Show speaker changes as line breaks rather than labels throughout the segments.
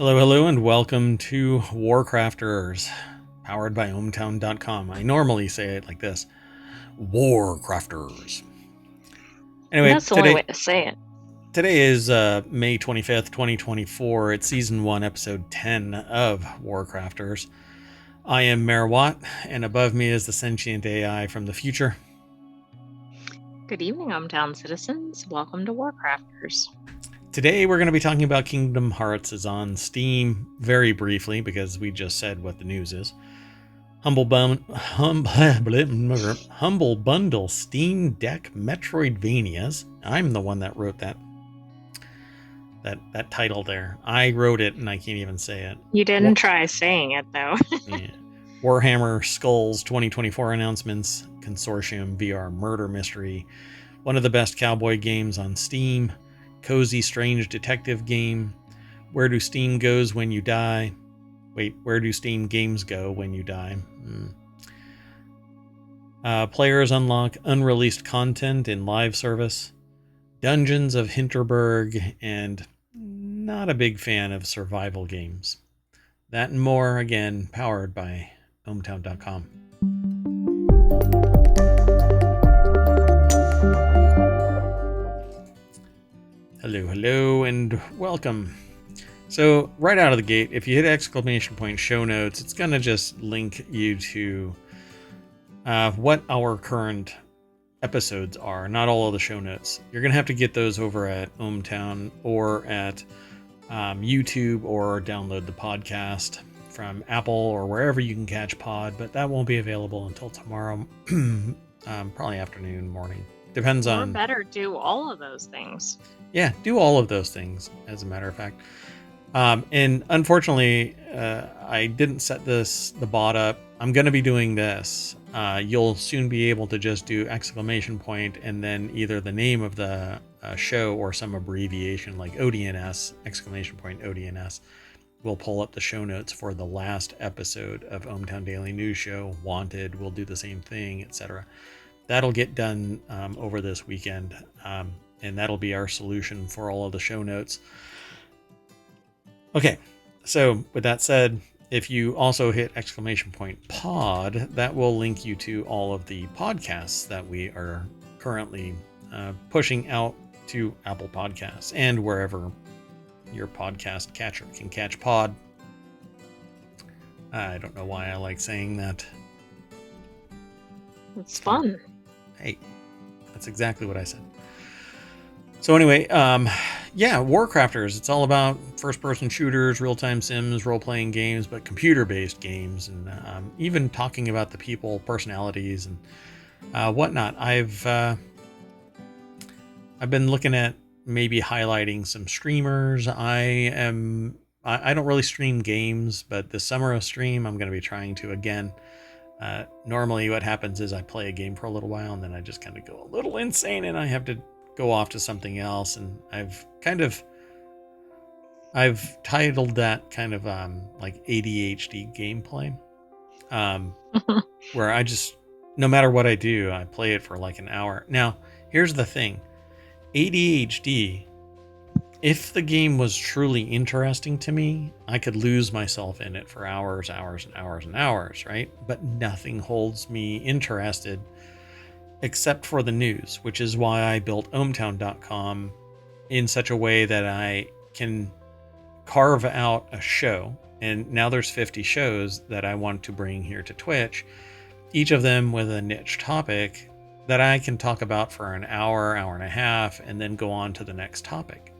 Hello, hello, and welcome to WarCrafters, powered by ohmtown.com. I normally say it like this, WarCrafters.
And
Anyway,
that's the only way to say it.
today is May 25th, 2024. It's Season 1, Episode 10 of WarCrafters. I am Mayor Watt, and above me is the sentient AI from the future.
Good evening, hometown citizens. Welcome to WarCrafters.
Today we're going to be talking about Kingdom Hearts is on Steam very briefly because we just said what the news is. Humble Bundle Steam Deck Metroidvanias. I'm the one that wrote that title there. I wrote it and I can't even say it.
You didn't try saying it, though.
Yeah. Warhammer Skulls 2024 announcements. Consortium VR murder mystery. One of the best cowboy games on Steam. Cozy strange detective game. Where do Steam goes when you die? Wait, where do Steam games go when you die? Players unlock unreleased content in live service. Dungeons of Hinterberg, and not a big fan of survival games. That and more, again, powered by ohmtown.com. Hello, and welcome. So, right out of the gate, if you hit exclamation point show notes, it's going to just link you to what our current episodes are, not all of the show notes. You're going to have to get those over at ohmtown or at YouTube, or download the podcast from Apple or wherever you can catch pod, but that won't be available until tomorrow, probably afternoon, morning. Depends on...
Or better, do all of those things.
Yeah, do all of those things, as a matter of fact. And unfortunately, I didn't set the bot up. I'm going to be doing this. You'll soon be able to just do exclamation point and then either the name of the show or some abbreviation like ODNS, exclamation point ODNS, will pull up the show notes for the last episode of ohmTown Daily News Show. Wanted, we'll do the same thing, etc. That'll get done over this weekend, and that'll be our solution for all of the show notes. Okay, so with that said, if you also hit exclamation point pod, that will link you to all of the podcasts that we are currently pushing out to Apple Podcasts and wherever your podcast catcher can catch pod. I don't know why I like saying that.
It's fun.
Hey, that's exactly what I said. So anyway, WarCrafters, it's all about first-person shooters, real-time sims, role-playing games, but computer-based games, and even talking about the people, personalities, and whatnot. I've been looking at maybe highlighting some streamers. I don't really stream games, but this summer of stream, I'm going to be trying to again. Normally what happens is I play a game for a little while and then I just kind of go a little insane and I have to go off to something else, and I've titled that kind of like ADHD gameplay, where I just, no matter what I do, I play it for like an hour. Now, here's the thing. ADHD, if the game was truly interesting to me, I could lose myself in it for hours, right? But nothing holds me interested except for the news, which is why I built ohmtown.com in such a way that I can carve out a show. And now there's 50 shows that I want to bring here to Twitch, each of them with a niche topic that I can talk about for an hour, hour and a half, and then go on to the next topic.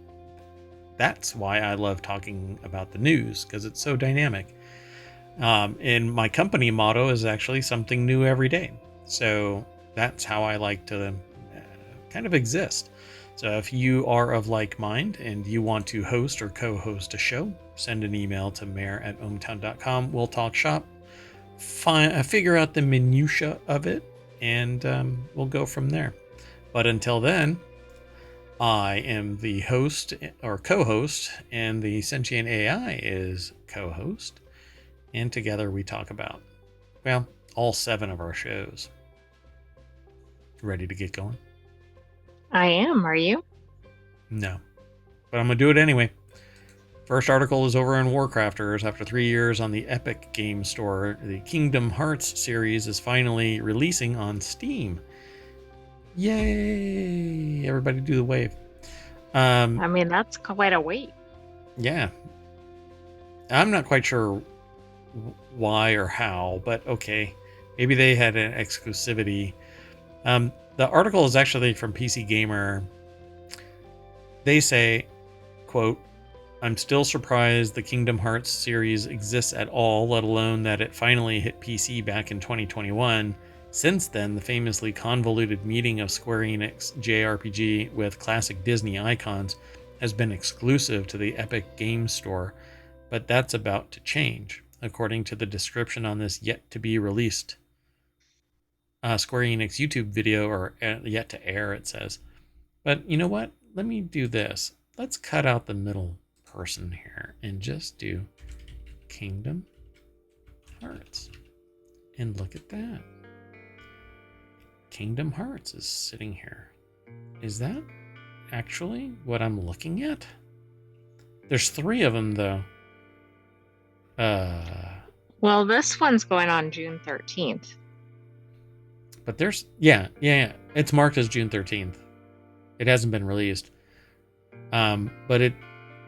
That's why I love talking about the news, because it's so dynamic. And my company motto is actually something new every day. So that's how I like to kind of exist. So if you are of like mind and you want to host or co-host a show, send an email to mayor@ohmtown.com. We'll talk shop, figure out the minutia of it, and we'll go from there. But until then, I am the host or co-host, and the sentient AI is co-host. And together we talk about, well, all 7 of our shows. Ready to get going?
I am. Are you?
No. But I'm going to do it anyway. First article is over in WarCrafters. After 3 years on the Epic Game Store, the Kingdom Hearts series is finally releasing on Steam. Yay! Everybody do the wave.
I mean, that's quite a wait.
Yeah. I'm not quite sure why or how, but okay. Maybe they had an exclusivity. The article is actually from PC Gamer. They say, quote, I'm still surprised the Kingdom Hearts series exists at all, let alone that it finally hit PC back in 2021. Since then, the famously convoluted meeting of Square Enix JRPG with classic Disney icons has been exclusive to the Epic Games Store, but that's about to change, according to the description on this yet-to-be-released Square Enix YouTube video, or yet to air, it says. But you know what? Let me do this. Let's cut out the middle person here and just do Kingdom Hearts. And look at that. Kingdom Hearts is sitting here. Is that actually what I'm looking at? There's 3 of them, though.
Well, this one's going on June 13th.
But there's... Yeah. It's marked as June 13th. It hasn't been released. But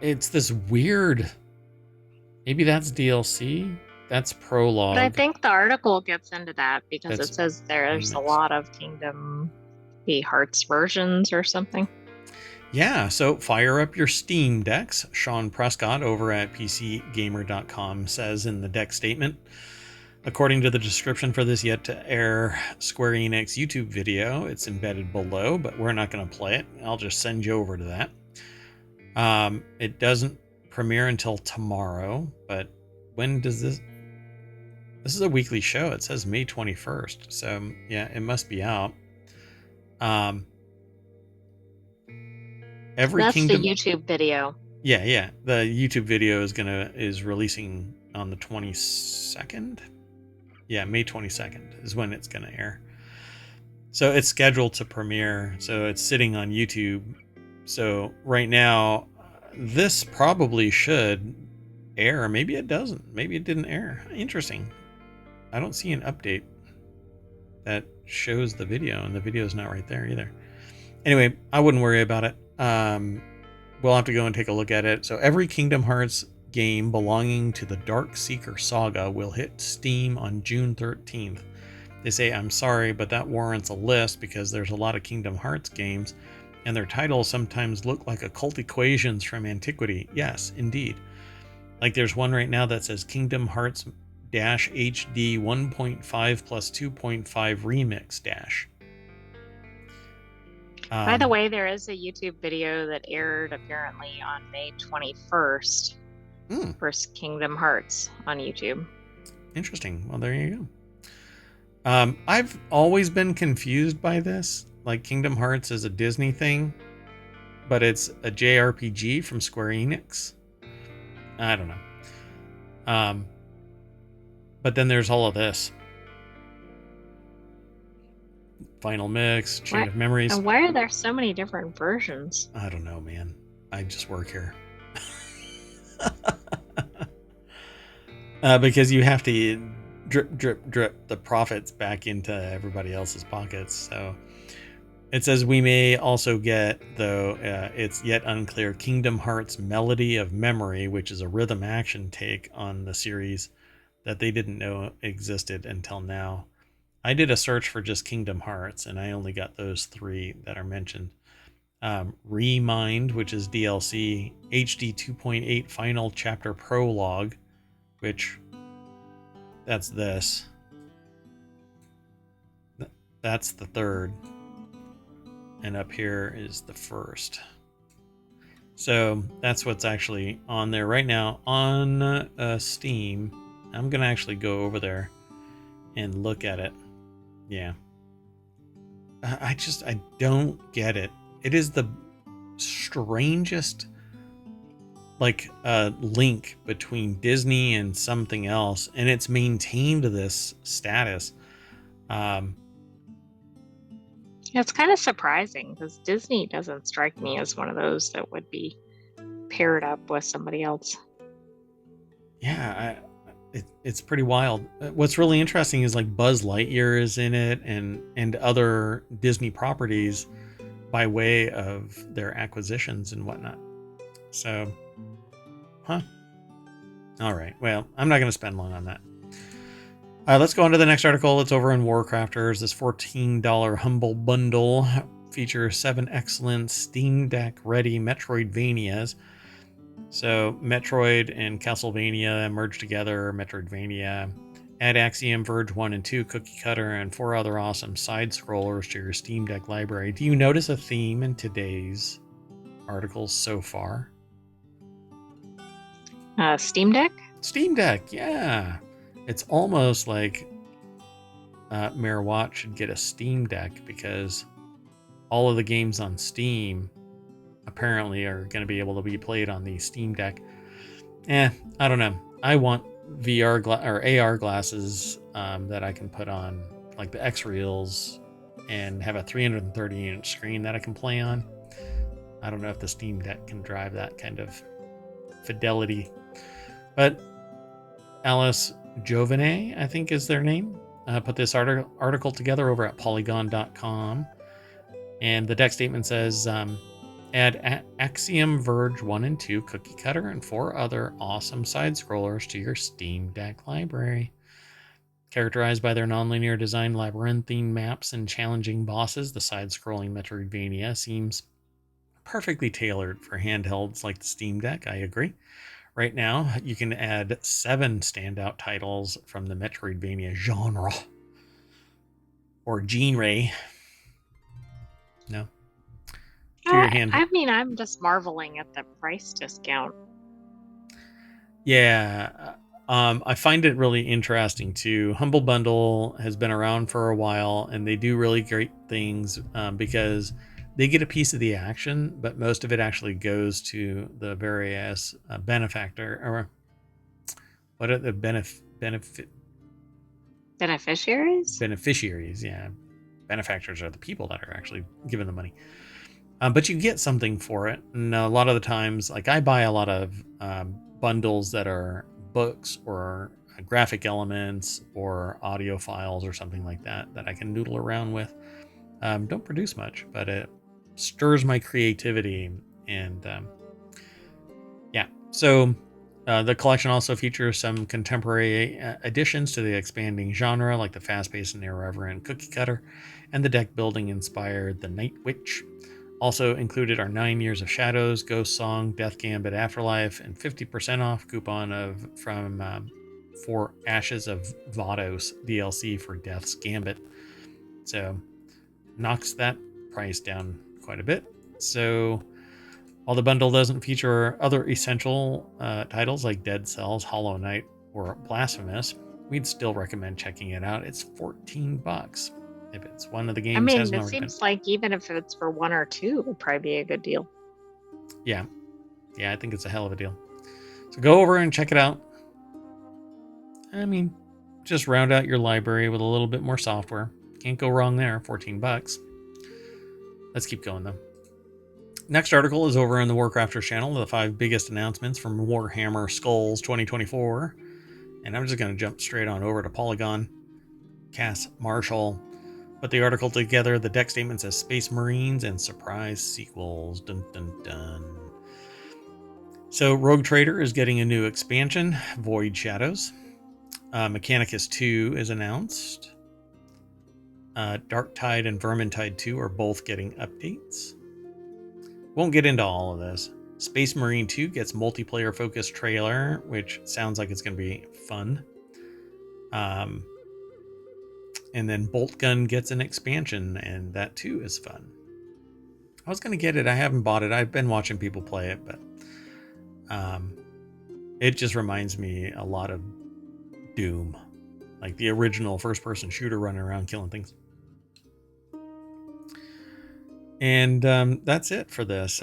it's this weird... Maybe that's DLC? That's prologue.
But I think the article gets into that because it says there's a lot of Kingdom Hearts versions or something.
Yeah, so fire up your Steam decks. Sean Prescott over at PCGamer.com says in the deck statement, according to the description for this yet-to-air Square Enix YouTube video, it's embedded below, but we're not going to play it. I'll just send you over to that. It doesn't premiere until tomorrow, but when does this... This is a weekly show. It says May 21st, so yeah, it must be out. That's
the YouTube video.
Yeah. The YouTube video is releasing on the 22nd. Yeah, May 22nd is when it's gonna air. So it's scheduled to premiere. So it's sitting on YouTube. So right now, this probably should air. Maybe it doesn't. Maybe it didn't air. Interesting. I don't see an update that shows the video, and the video's not right there either. Anyway, I wouldn't worry about it. We'll have to go and take a look at it. So every Kingdom Hearts game belonging to the Dark Seeker saga will hit Steam on June 13th. They say, I'm sorry, but that warrants a list because there's a lot of Kingdom Hearts games, and their titles sometimes look like occult equations from antiquity. Yes, indeed. Like there's one right now that says Kingdom Hearts -HD 1.5 plus 2.5 remix dash.
By the way, there is a YouTube video that aired apparently on May 21st for Kingdom Hearts on YouTube.
Interesting. Well, there you go. I've always been confused by this. Like Kingdom Hearts is a Disney thing, but it's a JRPG from Square Enix. I don't know. But then there's all of this. Final Mix, Chain of Memories.
And why are there so many different versions?
I don't know, man. I just work here. Because you have to drip the profits back into everybody else's pockets. So it says we may also get, though it's yet unclear, Kingdom Hearts Melody of Memory, which is a rhythm action take on the series that they didn't know existed until now. I did a search for just Kingdom Hearts, and I only got those 3 that are mentioned. Remind, which is DLC, HD 2.8 Final Chapter Prologue, which that's this. That's the 3rd. And up here is the 1st. So that's what's actually on there right now on Steam. I'm going to actually go over there and look at it. Yeah. I don't get it. It is the strangest link between Disney and something else, and it's maintained this status.
It's kind of surprising because Disney doesn't strike me as one of those that would be paired up with somebody else.
Yeah, it's pretty wild. What's really interesting is like Buzz Lightyear is in it, and other Disney properties by way of their acquisitions and whatnot. So, huh? All right. Well, I'm not going to spend long on that. Let's go on to the next article. It's over in WarCrafters. This $14 Humble Bundle features 7 excellent Steam Deck ready Metroidvanias. So Metroid and Castlevania merged together, Metroidvania. Add Axiom Verge 1 and 2, Cookie Cutter, and 4 other awesome side-scrollers to your Steam Deck library. Do you notice a theme in today's articles so far?
Steam Deck?
Steam Deck, yeah. It's almost like Mayor Watt should get a Steam Deck, because all of the games on Steam apparently are going to be able to be played on the Steam Deck. I don't know. I want VR or AR glasses that I can put on, like the X-Reels, and have a 330-inch screen that I can play on. I don't know if the Steam Deck can drive that kind of fidelity. But Alice Jovene, I think is their name, put this article together over at Polygon.com. And the deck statement says, add Axiom Verge 1 and 2, Cookie Cutter, and 4 other awesome side-scrollers to your Steam Deck library. Characterized by their nonlinear design, labyrinthine maps, and challenging bosses, the side-scrolling Metroidvania seems perfectly tailored for handhelds like the Steam Deck. I agree. Right now, you can add 7 standout titles from the Metroidvania genre. Or genre. No.
I mean, I'm just marveling at the price discount.
Yeah. I find it really interesting too. Humble Bundle has been around for a while, and they do really great things because they get a piece of the action, but most of it actually goes to the various benefactor, or what are the
beneficiaries?
Beneficiaries, yeah. Benefactors are the people that are actually given the money. But you get something for it. And a lot of the times, like I buy a lot of bundles that are books or graphic elements or audio files or something like that I can noodle around with. Don't produce much, but it stirs my creativity. And yeah, so the collection also features some contemporary additions to the expanding genre, like the fast-paced and irreverent Cookie Cutter, and the deck building inspired The Night Witch. Also included are 9 Years of Shadows, Ghost Song, Death Gambit Afterlife, and 50% off coupon for Ashes of Vados DLC for Death's Gambit. So knocks that price down quite a bit. So while the bundle doesn't feature other essential titles like Dead Cells, Hollow Knight, or Blasphemous, we'd still recommend checking it out. It's $14 if it's one of the games.
I mean, it seems like even if it's for 1 or 2, it would probably be a good deal.
Yeah, I think it's a hell of a deal. So go over and check it out. I mean, just round out your library with a little bit more software. Can't go wrong there. $14. Let's keep going though. Next article is over in the WarCrafters channel, the 5 biggest announcements from Warhammer Skulls 2024. And I'm just going to jump straight on over to Polygon. Cass Marshall put the article together. The deck statement says Space Marines and surprise sequels. Dun dun dun. So Rogue Trader is getting a new expansion, Void Shadows. Mechanicus 2 is announced. Darktide and Vermintide 2 are both getting updates. Won't get into all of this. Space Marine 2 gets multiplayer-focused trailer, which sounds like it's going to be fun. And then Bolt Gun gets an expansion, and that too is fun. I was going to get it. I haven't bought it. I've been watching people play it, but it just reminds me a lot of Doom. Like the original first-person shooter running around killing things. And that's it for this.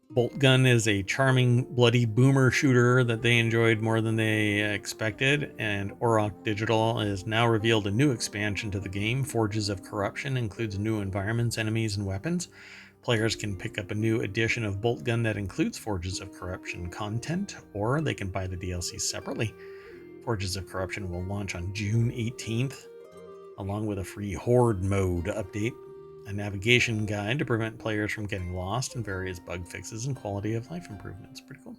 Bolt Gun is a charming, bloody boomer shooter that they enjoyed more than they expected, and Auroch Digital has now revealed a new expansion to the game. Forges of Corruption includes new environments, enemies, and weapons. Players can pick up a new edition of Boltgun that includes Forges of Corruption content, or they can buy the DLC separately. Forges of Corruption will launch on June 18th, along with a free Horde mode update, a navigation guide to prevent players from getting lost, and various bug fixes and quality of life improvements. Pretty cool.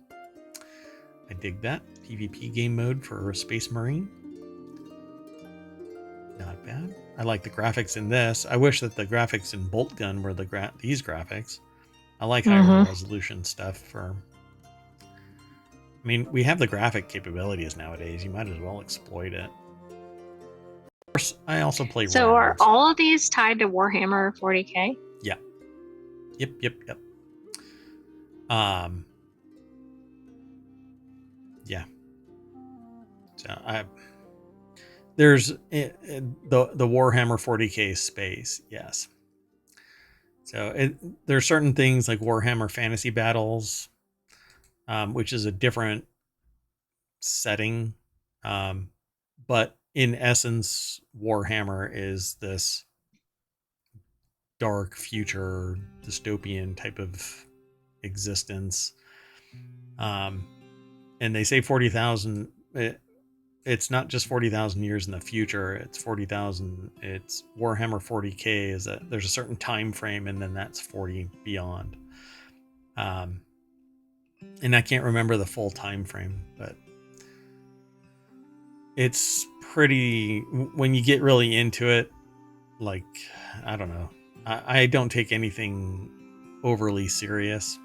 I dig that. PvP game mode for Space Marine. Not bad. I like the graphics in this. I wish that the graphics in Boltgun were these graphics. I like higher resolution stuff for... I mean, we have the graphic capabilities nowadays. You might as well exploit it. Of course, I also play
So
rounds.
are all of these tied to Warhammer 40k?
Yeah. Yep. Yeah. So there's the Warhammer 40k space, yes. So there's certain things like Warhammer Fantasy Battles, which is a different setting, but in essence, Warhammer is this dark future dystopian type of existence. And they say 40,000. It's not just 40,000 years in the future. It's 40,000. It's Warhammer 40k is that there's a certain time frame, and then that's 40 beyond. And I can't remember the full time frame, but it's pretty. When you get really into it, like, I don't know. I don't take anything overly serious,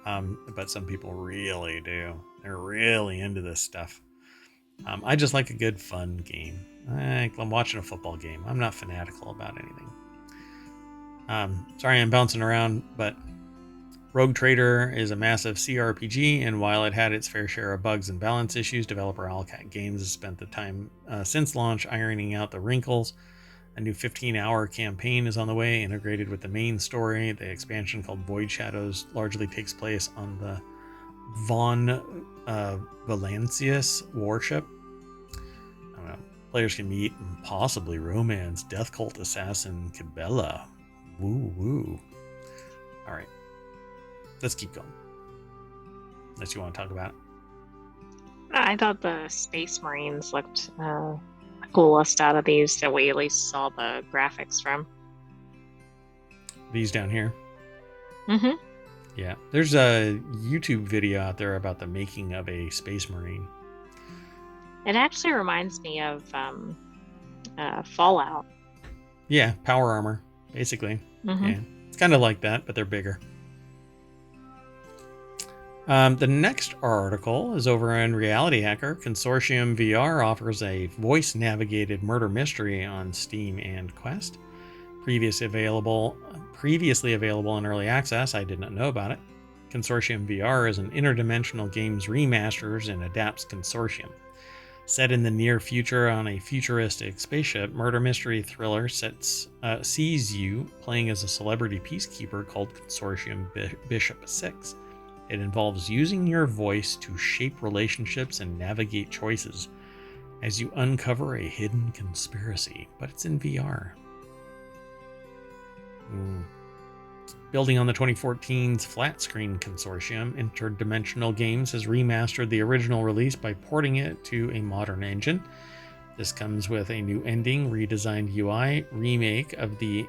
but some people really do. They're really into this stuff. I just like a good, fun game. I'm watching a football game. I'm not fanatical about anything. Sorry I'm bouncing around, but Rogue Trader is a massive CRPG, and while it had its fair share of bugs and balance issues, developer Owlcat Games has spent the time since launch ironing out the wrinkles. A new 15-hour campaign is on the way, integrated with the main story. The expansion, called Void Shadows, largely takes place on the Von Valancius warship. I don't know. Players can meet and possibly romance Death Cult assassin Cabela. Woo woo. All right, let's keep going. Unless you want to talk about it.
I thought the Space Marines looked coolest out of these that we at least saw the graphics from.
These down here.
Mm-hmm.
Yeah, there's a YouTube video out there about the making of a Space Marine.
It actually reminds me of Fallout.
Yeah, power armor, basically.
Mm-hmm.
Yeah, it's kind of like that, but they're bigger. The next article is over in Reality Hacker. Consortium VR offers a voice-navigated murder mystery on Steam and Quest. Previously available in early access. I did not know about it. Consortium VR is an interdimensional games remasters and adapts Consortium. Set in the near future on a futuristic spaceship, murder mystery thriller sees you playing as a celebrity peacekeeper called Consortium Bishop 6. It involves using your voice to shape relationships and navigate choices as you uncover a hidden conspiracy, but it's in VR. Building on the 2014's flat screen Consortium, Interdimensional Games has remastered the original release by porting it to a modern engine. This comes with a new ending, redesigned UI, remake of the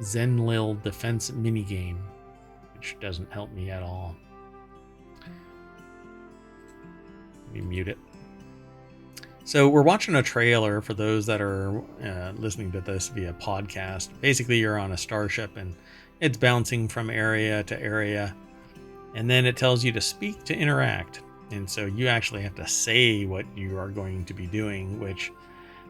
Zenlil Defense minigame, which doesn't help me at all. Let me mute it. So we're watching a trailer for those that are listening to this via podcast. Basically, you're on a starship and it's bouncing from area to area. And then it tells you to speak to interact. And so you actually have to say what you are going to be doing, which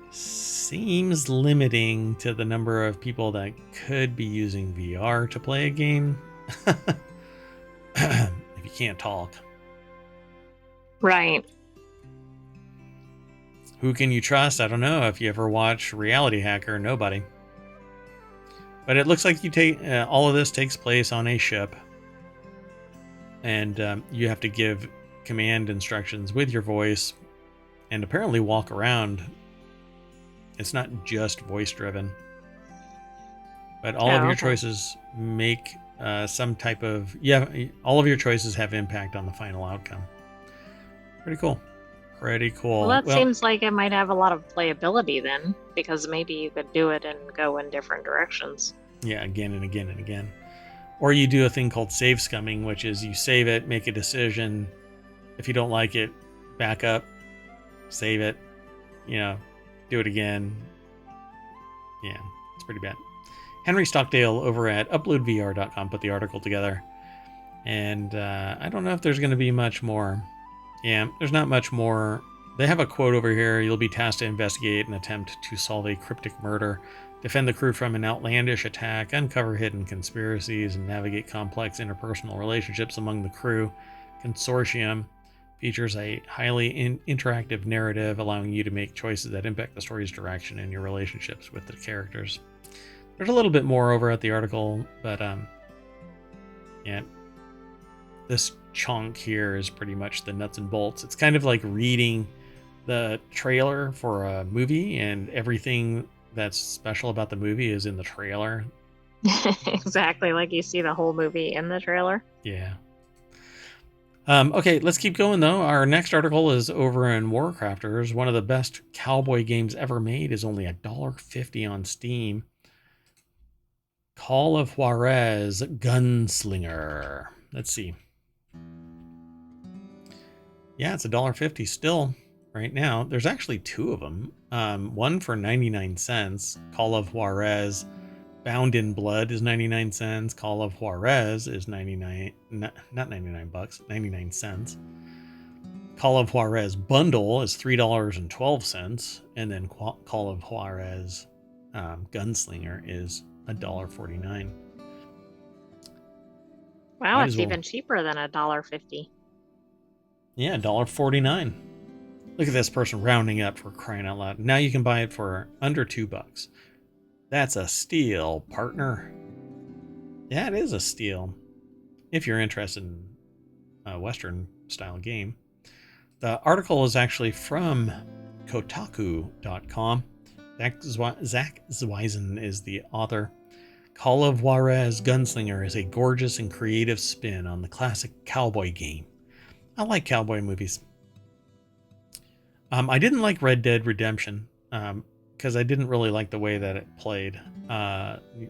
seems limiting to the number of people that could be using VR to play a game. If you can't talk.
Right.
Who can you trust? I don't know. If you ever watch Reality Hacker, nobody. But it looks like you take all of this takes place on a ship, and you have to give command instructions with your voice, and apparently walk around. It's not just voice driven, but all of your choices make some type of, all of your choices have impact on the final outcome. Pretty cool. Pretty cool.
Well, that seems like it might have a lot of playability then, because maybe you could do it and go in different directions.
Yeah, again and again and again. Or you do a thing called save scumming, which is you save it, make a decision. If you don't like it, back up, save it, do it again. Yeah, it's pretty bad. Henry Stockdale over at uploadvr.com put the article together. And I don't know if there's going to be much more. Yeah, there's not much more. They have a quote over here. You'll be tasked to investigate and attempt to solve a cryptic murder, defend the crew from an outlandish attack, uncover hidden conspiracies, and navigate complex interpersonal relationships among the crew. Consortium features a highly interactive narrative, allowing you to make choices that impact the story's direction and your relationships with the characters. There's a little bit more over at the article, but yeah, this chunk here is pretty much the nuts and bolts. It's kind of like reading the trailer for a movie, and everything that's special about the movie is in the trailer.
Exactly, like you see the whole movie in the trailer.
Yeah. Okay, let's keep going though. Our next article is over in WarCrafters. One of the best cowboy games ever made is only $1.50 on Steam. Call of Juarez Gunslinger. Let's see. Yeah, it's $1.50 still right now. There's actually two of them. One for 99 cents. Call of Juarez Bound in Blood is 99 cents. Call of Juarez is 99, not 99 bucks, 99 cents. Call of Juarez Bundle is $3.12. And then Call of Juarez Gunslinger is $1.49.
Wow, it's even cheaper than $1.50.
Yeah, $1.49. Look at this person rounding up, for crying out loud. Now you can buy it for under $2. That's a steal, partner. Yeah, it is a steal. If you're interested in a Western style game. The article is actually from Kotaku.com. Zach Zweisen is the author. Call of Juarez Gunslinger is a gorgeous and creative spin on the classic cowboy game. I like cowboy movies. I didn't like Red Dead Redemption because I didn't really like the way that it played,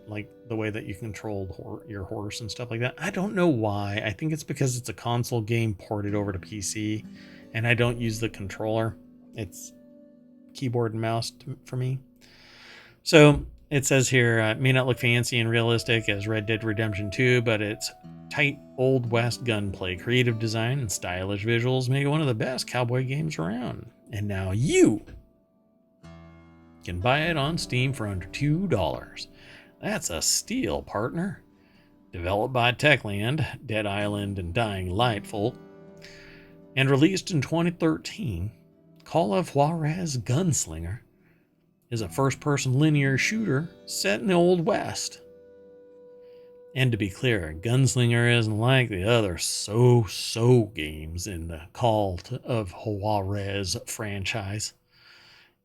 like the way that you controlled your horse and stuff like that. I don't know why. I think it's because it's a console game ported over to PC, and I don't use the controller. It's keyboard and mouse for me. So it says here, it may not look fancy and realistic as Red Dead Redemption 2, but it's tight Old West gunplay, creative design, and stylish visuals make it one of the best cowboy games around. And now you can buy it on Steam for under $2. That's a steal, partner. Developed by Techland, Dead Island, and Dying Light folk, and released in 2013, Call of Juarez Gunslinger is a first-person linear shooter set in the Old West. And to be clear, Gunslinger isn't like the other so-so games in the Call of Juarez franchise.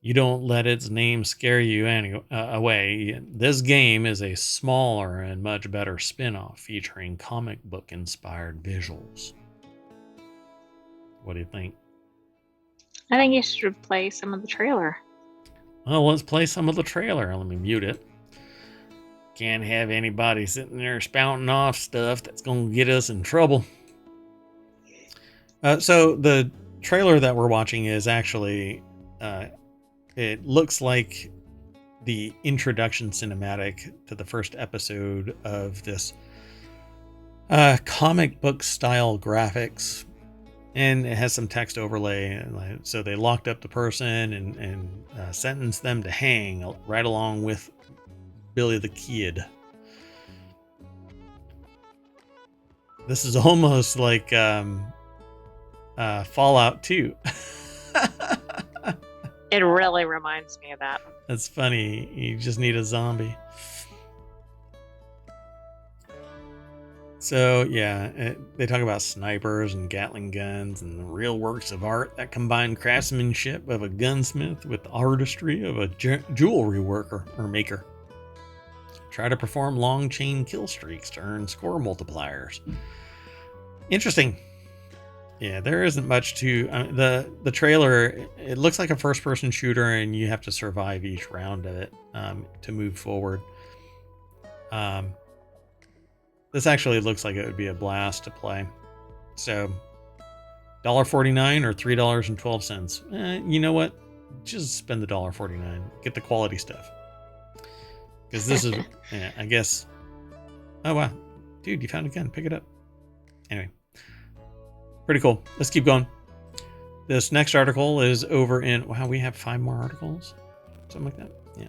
You don't let its name scare you away. This game is a smaller and much better spin-off featuring comic book-inspired visuals. What do you think?
I think you should play some of the trailer.
Well, let's play some of the trailer. Let me mute it. Can't have anybody sitting there spouting off stuff that's going to get us in trouble. So the trailer that we're watching is actually, it looks like the introduction cinematic to the first episode of this comic book style graphics. And it has some text overlay. So they locked up the person and sentenced them to hang right along with Billy the Kid. This is almost like Fallout 2.
It really reminds me of that.
That's funny. You just need a zombie. So, yeah, they talk about snipers and Gatling guns and the real works of art that combine craftsmanship of a gunsmith with the artistry of a jewelry worker or maker. Try to perform long chain kill streaks to earn score multipliers. Interesting. Yeah, there isn't much to the trailer. It looks like a first-person shooter, and you have to survive each round of it to move forward. This actually looks like it would be a blast to play. So, $1.49 or $3.12. You know what? Just spend the $1.49. Get the quality stuff. Because this is, yeah, I guess. Oh wow, dude, you found a gun. Pick it up. Anyway. Pretty cool. Let's keep going. This next article is over in... Wow, we have 5 more articles? Something like that? Yeah.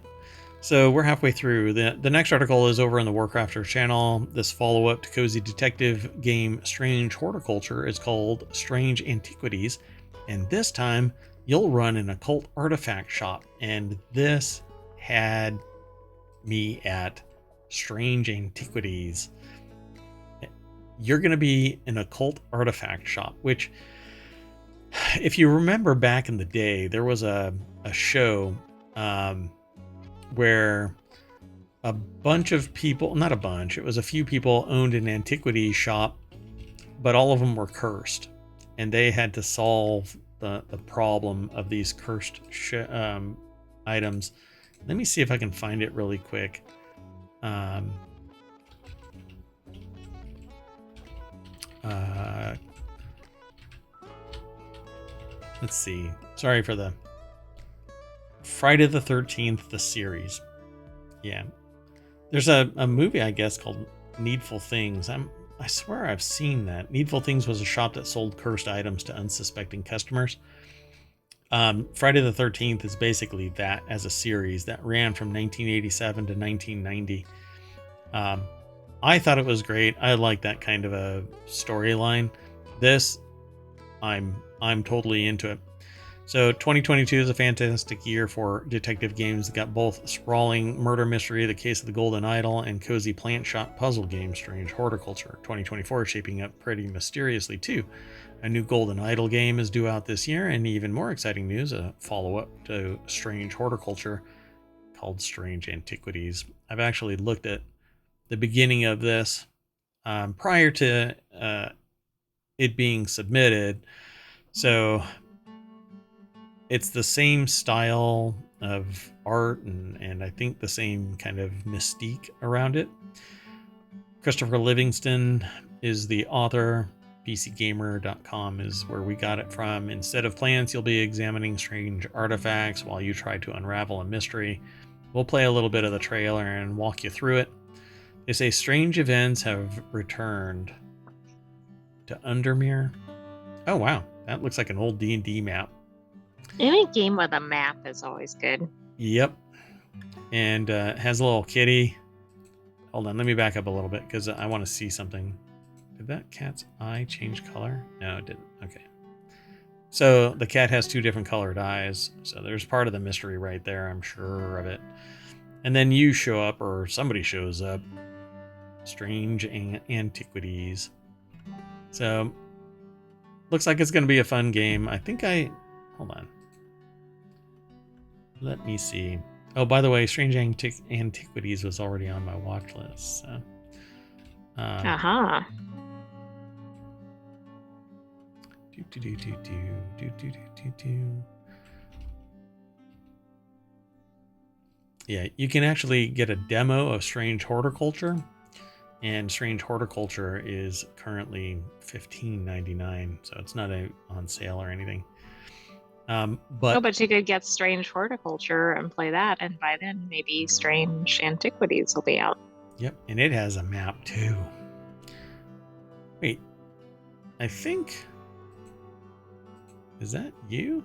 So we're halfway through. The next article is over on the WarCrafters channel. This follow-up to cozy detective game Strange Horticulture is called Strange Antiquities. And this time, you'll run an occult artifact shop. And this had me at Strange Antiquities. You're going to be an occult artifact shop, which, if you remember back in the day, there was a show where a bunch of people, not a bunch, it was a few people owned an antiquity shop, but all of them were cursed. And they had to solve the problem of these cursed items. Let me see if I can find it really quick. Let's see. Sorry for the Friday the 13th, the series. Yeah. There's a movie, I guess, called Needful Things. I swear I've seen that. Needful Things was a shop that sold cursed items to unsuspecting customers. Friday the 13th is basically that as a series that ran from 1987 to 1990. I thought it was great. I like that kind of a storyline. This, I'm totally into it. So 2022 is a fantastic year for detective games that got both sprawling murder mystery, The Case of the Golden Idol, and cozy plant shop puzzle game, Strange Horticulture. 2024 is shaping up pretty mysteriously too. A new Golden Idol game is due out this year, and even more exciting news, a follow-up to Strange Horticulture called Strange Antiquities. I've actually looked at the beginning of this prior to it being submitted. So it's the same style of art and I think the same kind of mystique around it. Christopher Livingston is the author. PCGamer.com is where we got it from. Instead of plants, you'll be examining strange artifacts while you try to unravel a mystery. We'll play a little bit of the trailer and walk you through it. They say strange events have returned to Undermere. Oh wow, that looks like an old D&D map.
Any game with a map is always good.
Yep. And it has a little kitty. Hold on, let me back up a little bit because I want to see something. Did that cat's eye change color? No, it didn't. Okay. So the cat has 2 different colored eyes. So there's part of the mystery right there. I'm sure of it. And then you show up, or somebody shows up. Strange Antiquities. So looks like it's going to be a fun game. I think hold on. Let me see. Oh, by the way, Strange Antiquities was already on my watch list. So. Yeah, you can actually get a demo of Strange Horticulture, and Strange Horticulture is currently $15.99, so it's not on sale or anything.
But you could get Strange Horticulture and play that, and by then maybe Strange Antiquities will be out.
Yep, and it has a map too. Wait, I think... Is that you?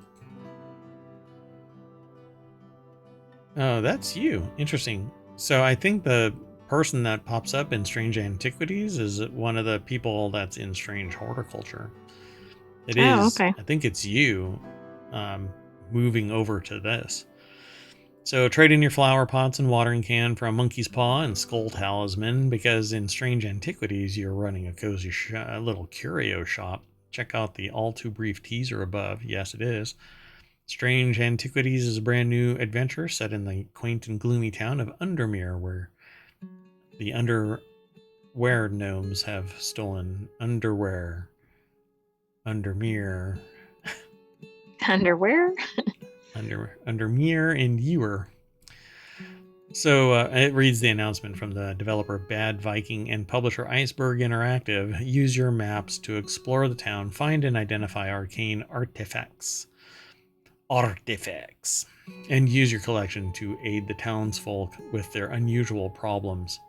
Oh, that's you. Interesting. So I think the person that pops up in Strange Antiquities is one of the people that's in Strange Horticulture. It is.
Oh, okay.
I think it's you moving over to this. So trade in your flower pots and watering can for a monkey's paw and skull talisman, because in Strange Antiquities you're running a cozy little curio shop. Check out the all too brief teaser above. Yes, it is. Strange Antiquities is a brand new adventure set in the quaint and gloomy town of Undermere, where The underwear gnomes have stolen underwear. Undermere.
Underwear?
Undermere and Ewer. So it reads the announcement from the developer Bad Viking and publisher Iceberg Interactive. Use your maps to explore the town, find and identify arcane artifacts, and use your collection to aid the townsfolk with their unusual problems.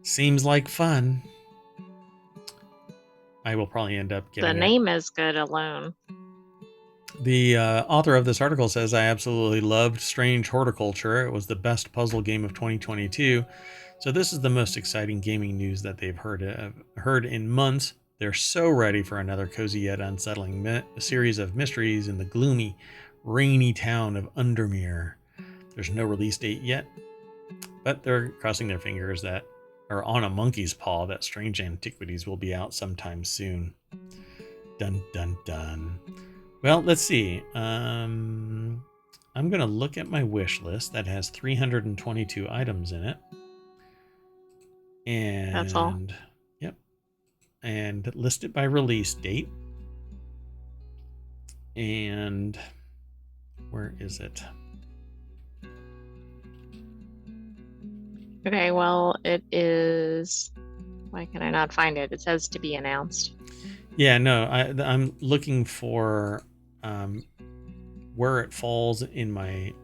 Seems like fun. I will probably end up getting
the name is good alone.
The author of this article says, I absolutely loved Strange Horticulture. It was the best puzzle game of 2022. So this is the most exciting gaming news that they've heard in months. They're so ready for another cozy yet unsettling series of mysteries in the gloomy, rainy town of Undermere. There's no release date yet, but they're crossing their fingers that, or on a monkey's paw, that Strange Antiquities will be out sometime soon. Dun, dun, dun. Well, let's see. I'm going to look at my wish list that has 322 items in it. And
that's all.
Yep. And list it by release date. And where is it?
Okay, well, it is... Why can I not find it? It says to be announced.
Yeah, no, I'm looking for where it falls in my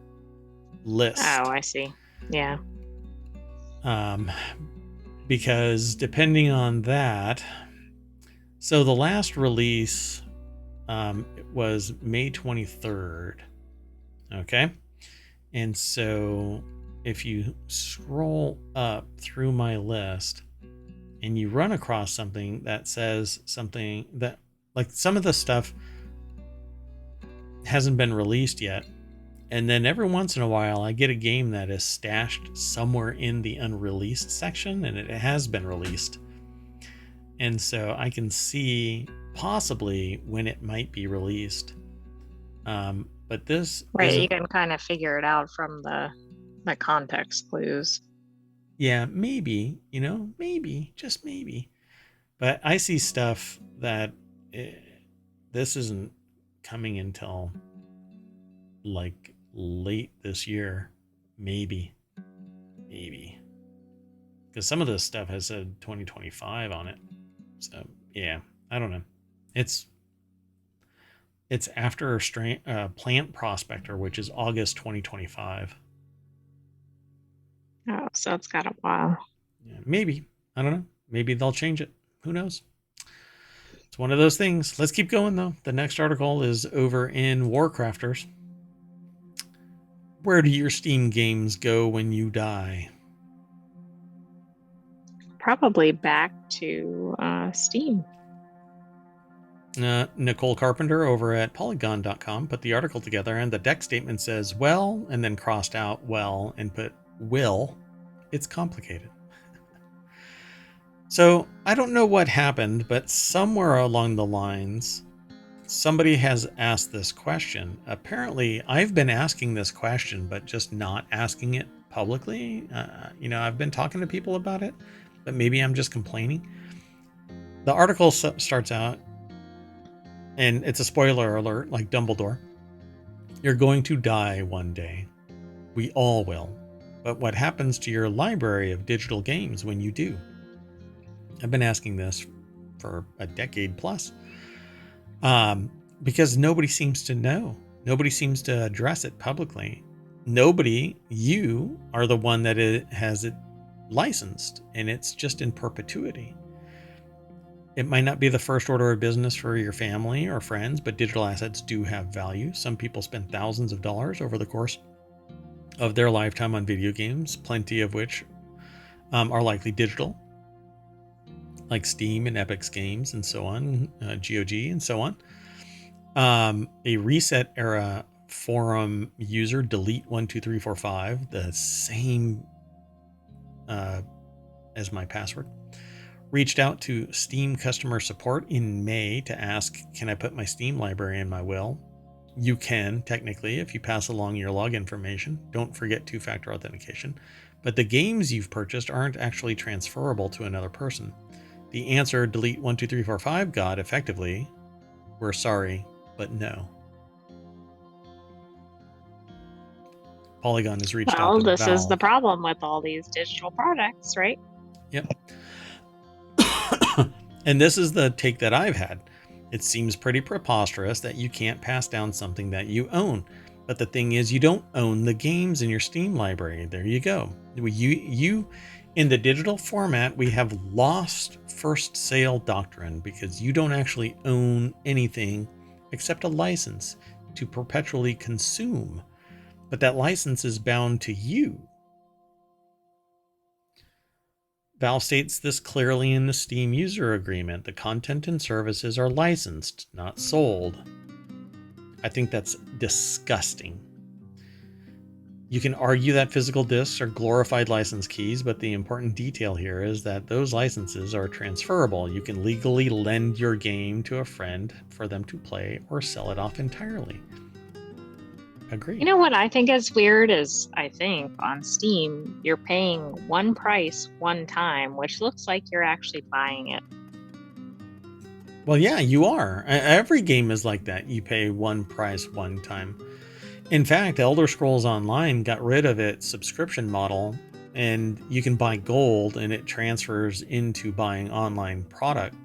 list.
Oh, I see. Yeah.
Because depending on that, so the last release was May 23rd. Okay. And so if you scroll up through my list and you run across something that says something that, like, some of the stuff hasn't been released yet, and then every once in a while I get a game that is stashed somewhere in the unreleased section and it has been released, and so I can see possibly when it might be released. But this
right, you can kind of figure it out from the context clues.
Yeah, maybe, maybe, just maybe. But I see stuff that this isn't coming until like late this year. Maybe. Because some of this stuff has said 2025 on it. So, yeah, I don't know. It's after Plant Prospector, which is August 2025.
Oh, so it's got a while.
Yeah, maybe. I don't know. Maybe they'll change it. Who knows? It's one of those things. Let's keep going, though. The next article is over in WarCrafters. Where do your Steam games go when you die?
Probably back to Steam.
Nicole Carpenter over at Polygon.com put the article together, and the deck statement says, well, and then crossed out well and put will. It's complicated. So I don't know what happened, but somewhere along the lines, somebody has asked this question. Apparently, I've been asking this question, but just not asking it publicly. I've been talking to people about it, but maybe I'm just complaining. The article starts out, and it's a spoiler alert, like Dumbledore. You're going to die one day. We all will. But what happens to your library of digital games when you do? I've been asking this for a decade plus. Because nobody seems to know. Nobody seems to address it publicly. You are the one that has it licensed, and it's just in perpetuity. It might not be the first order of business for your family or friends, but digital assets do have value. Some people spend thousands of dollars over the course of their lifetime on video games, plenty of which are likely digital, like Steam and Epic's games and so on, GOG and so on. A Reset Era forum user, delete12345, the same as my password, reached out to Steam customer support in May to ask, can I put my Steam library in my will? You can, technically, if you pass along your log information. Don't forget two-factor authentication. but the games you've purchased aren't actually transferable to another person. The answer, delete 1, 2, 3, 4, 5, got effectively, we're sorry, but no. Polygon has reached out to
This
Valve.
is the problem with all these digital products, right?
Yep. And this is the take that I've had. It seems pretty preposterous that you can't pass down something that you own. But the thing is, you don't own the games in your Steam library. There you go. You in the digital format, we have lost first sale doctrine because you don't actually own anything except a license to perpetually consume. But that license is bound to you. Valve states this clearly in the Steam user agreement. The content and services are licensed, not sold. I think that's disgusting. You can argue that physical discs are glorified license keys, but the important detail here is that those licenses are transferable. You can legally lend your game to a friend for them to play or sell it off entirely. Agreed.
You know what I think is weird is I think on Steam, you're paying one price one time, which looks like you're actually buying it.
Well, yeah, you are. Every game is like that. You pay one price one time. In fact, Elder Scrolls Online got rid of its subscription model, and you can buy gold and it transfers into buying online product.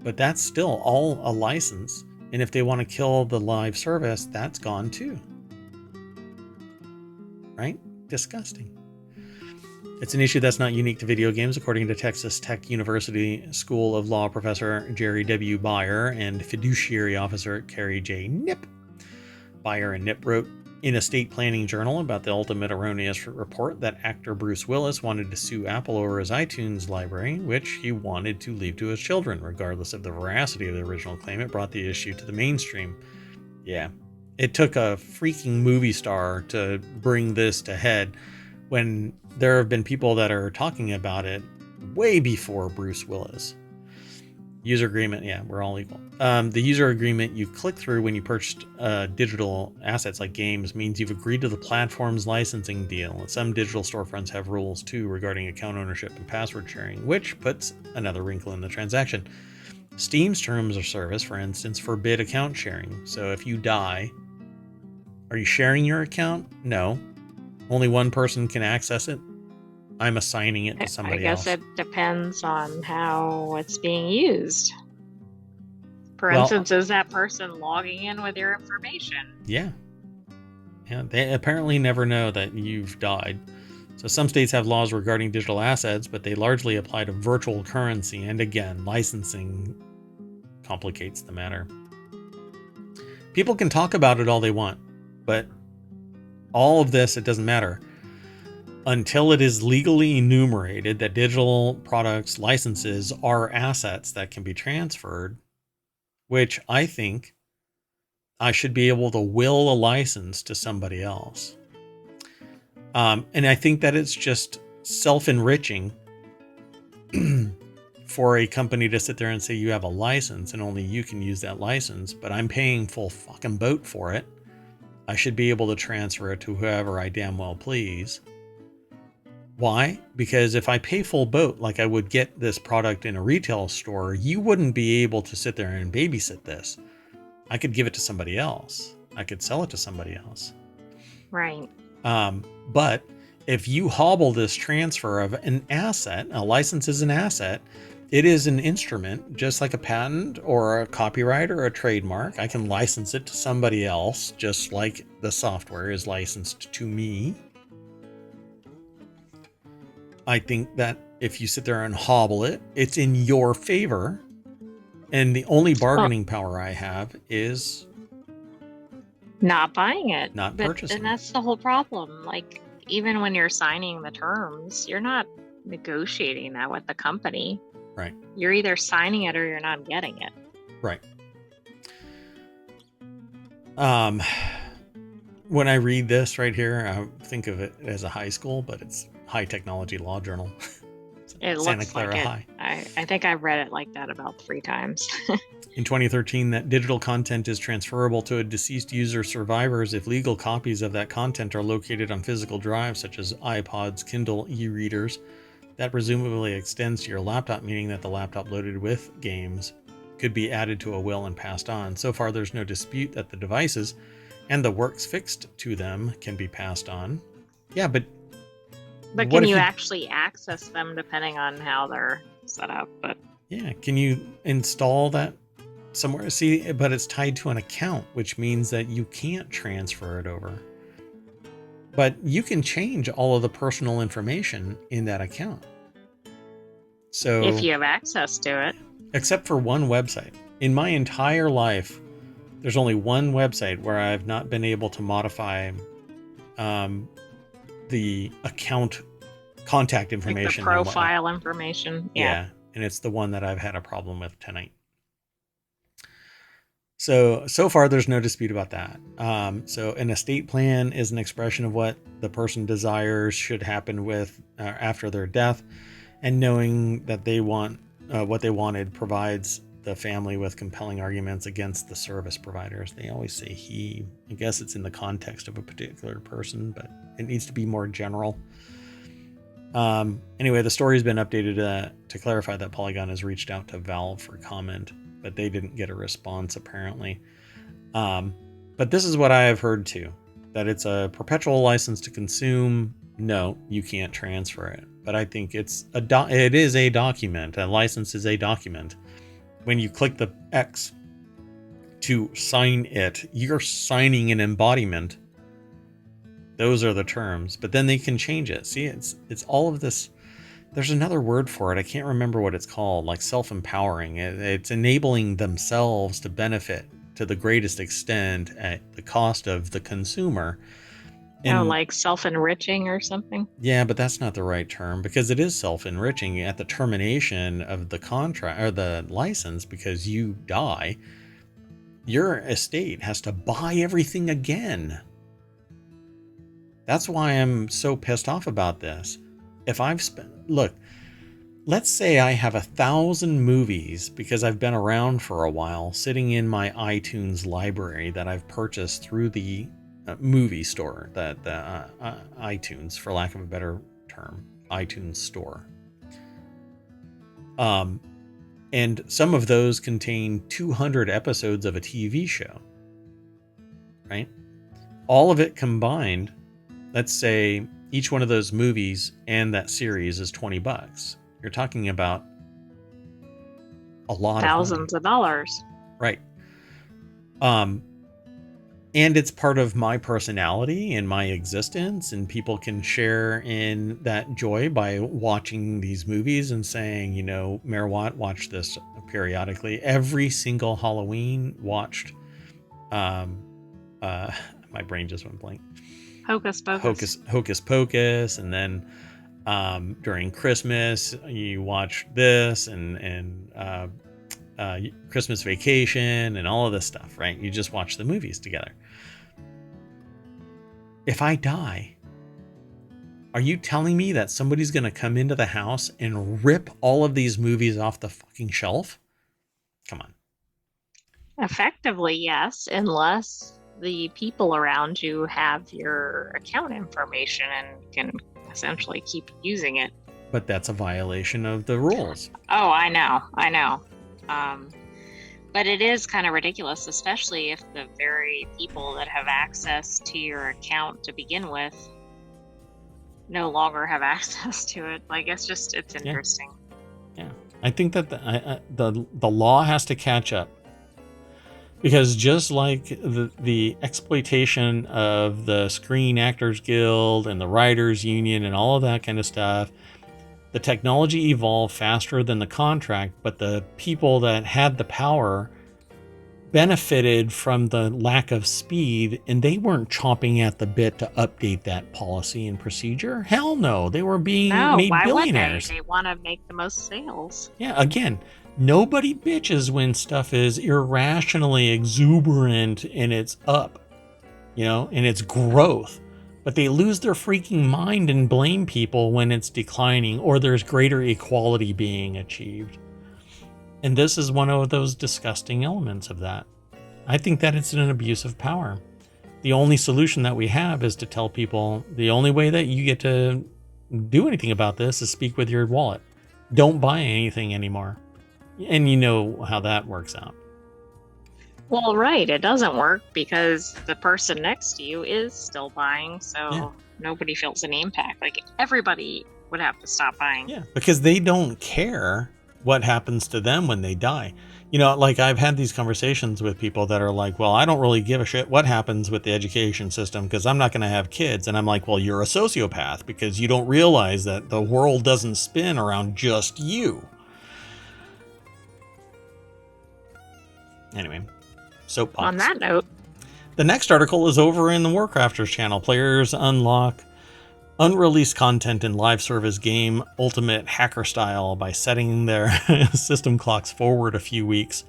But that's still all a license. And if they want to kill the live service, that's gone too. Right? Disgusting. It's an issue that's not unique to video games, according to Texas Tech University School of Law professor Jerry W. Beyer and fiduciary officer Carrie J. Nip. Beyer and Nip wrote in a state planning journal about the ultimate erroneous report that actor Bruce Willis wanted to sue Apple over his iTunes library, which he wanted to leave to his children. Regardless of the veracity of the original claim, it brought the issue to the mainstream. Yeah, it took a freaking movie star to bring this to head, when there have been people that are talking about it way before Bruce Willis. User agreement, yeah, we're all equal. The user agreement you click through when you purchased digital assets like games means you've agreed to the platform's licensing deal. And some digital storefronts have rules too regarding account ownership and password sharing, which puts another wrinkle in the transaction. Steam's terms of service, for instance, forbid account sharing. So if you die, are you sharing your account? No. Only one person can access it. I'm assigning it to somebody else.
I guess it depends on how it's being used. For instance, is that person logging in with your information?
Yeah. Yeah, they apparently never know that you've died. So some states have laws regarding digital assets, but they largely apply to virtual currency. And again, licensing complicates the matter. People can talk about it all they want, but all of this, it doesn't matter until it is legally enumerated that digital products licenses are assets that can be transferred, which I think I should be able to will a license to somebody else. And I think that it's just self-enriching for a company to sit there and say you have a license and only you can use that license, but I'm paying full fucking boat for it. I should be able to transfer it to whoever I damn well please. Why? Because if I pay full boat like I would get this product in a retail store, you wouldn't be able to sit there and babysit this. I could give it to somebody else. I could sell it to somebody else.
Right.
But if you hobble this transfer of an asset, a license is an asset, it is an instrument, just like a patent or a copyright or a trademark. I can license it to somebody else, just like the software is licensed to me. I think that if you sit there and hobble it, it's in your favor. And the only bargaining power I have is
not buying it.
Not purchasing.
And that's the whole problem. Like, even when you're signing the terms, you're not negotiating that with the company.
Right.
You're either signing it or you're not getting it.
Right. When I read this right here, I think of it as a high school, but it's High Technology Law Journal.
It
Santa
looks
Clara
like it.
High.
I think I've read it like that about 3 times.
in 2013 that digital content is transferable to a deceased user's survivors if legal copies of that content are located on physical drives such as iPods, Kindle, e-readers. That presumably extends to your laptop, meaning that the laptop loaded with games could be added to a will and passed on. So far, there's no dispute that the devices and the works fixed to them can be passed on. Yeah, but
can you actually access them depending on how they're set up? But
yeah, can you install that somewhere? See, but it's tied to an account, which means that you can't transfer it over. But you can change all of the personal information in that account. So
if you have access to it.
Except for one website. In my entire life, there's only one website where I've not been able to modify the account contact information.
Like the profile information.
Yeah. And it's the one that I've had a problem with tonight. So far, there's no dispute about that. So an estate plan is an expression of what the person desires should happen with after their death. And knowing that they want what they wanted provides the family with compelling arguments against the service providers. They always say he. I guess it's in the context of a particular person, but it needs to be more general. Anyway, the story's been updated to clarify that Polygon has reached out to Valve for comment, but they didn't get a response apparently. But this is what I have heard too, that it's a perpetual license to consume. No, you can't transfer it. But I think it is a document. A license is a document. When you click the X to sign it, you're signing an embodiment. Those are the terms. But then they can change it. See, it's all of this. There's another word for it. I can't remember what it's called. Like self-empowering. It's enabling themselves to benefit to the greatest extent at the cost of the consumer.
Like self-enriching or something?
Yeah, but that's not the right term because it is self-enriching at the termination of the contract or the license because you die. Your estate has to buy everything again. That's why I'm so pissed off about this. If I've look, let's say I have 1,000 movies because I've been around for a while sitting in my iTunes library that I've purchased through the movie store, the iTunes, for lack of a better term, iTunes store. And some of those contain 200 episodes of a TV show, right? All of it combined, let's say each one of those movies and that series is $20. You're talking about a lot
thousands of dollars.
Right. And it's part of my personality and my existence, and people can share in that joy by watching these movies and saying, you know, Mayor Watt watched this periodically. Every single Halloween watched, my brain just went blank.
Hocus Pocus.
Hocus Pocus, and then during Christmas you watch this and Christmas Vacation and all of this stuff, right? You just watch the movies together. If I die, are you telling me that somebody's going to come into the house and rip all of these movies off the fucking shelf? Come on.
Effectively, yes, unless the people around you have your account information and can essentially keep using it.
But that's a violation of the rules.
Oh, I know. But it is kind of ridiculous, especially if the very people that have access to your account to begin with no longer have access to it. Like, it's interesting.
Yeah. I think that the law has to catch up. Because just like the exploitation of the Screen Actors Guild and the Writers Union and all of that kind of stuff, the technology evolved faster than the contract, but the people that had the power benefited from the lack of speed, and they weren't chomping at the bit to update that policy and procedure. Hell no, they were being made billionaires.
They want to make the most sales.
Yeah, again, nobody bitches when stuff is irrationally exuberant and it's up, and it's growth. But they lose their freaking mind and blame people when it's declining or there's greater equality being achieved. And this is one of those disgusting elements of that. I think that it's an abuse of power. The only solution that we have is to tell people the only way that you get to do anything about this is speak with your wallet. Don't buy anything anymore. And you know how that works out.
Well, right. It doesn't work because the person next to you is still buying, so nobody feels any impact. Like, everybody would have to stop buying.
Yeah, because they don't care what happens to them when they die. You know, like I've had these conversations with people that are like, well, I don't really give a shit what happens with the education system because I'm not going to have kids. And I'm like, well, you're a sociopath because you don't realize that the world doesn't spin around just you. Anyway, soapbox.
On that note,
the next article is over in the WarCrafters channel. Players unlock unreleased content in live service game Ultimate Hacker style by setting their system clocks forward a few weeks.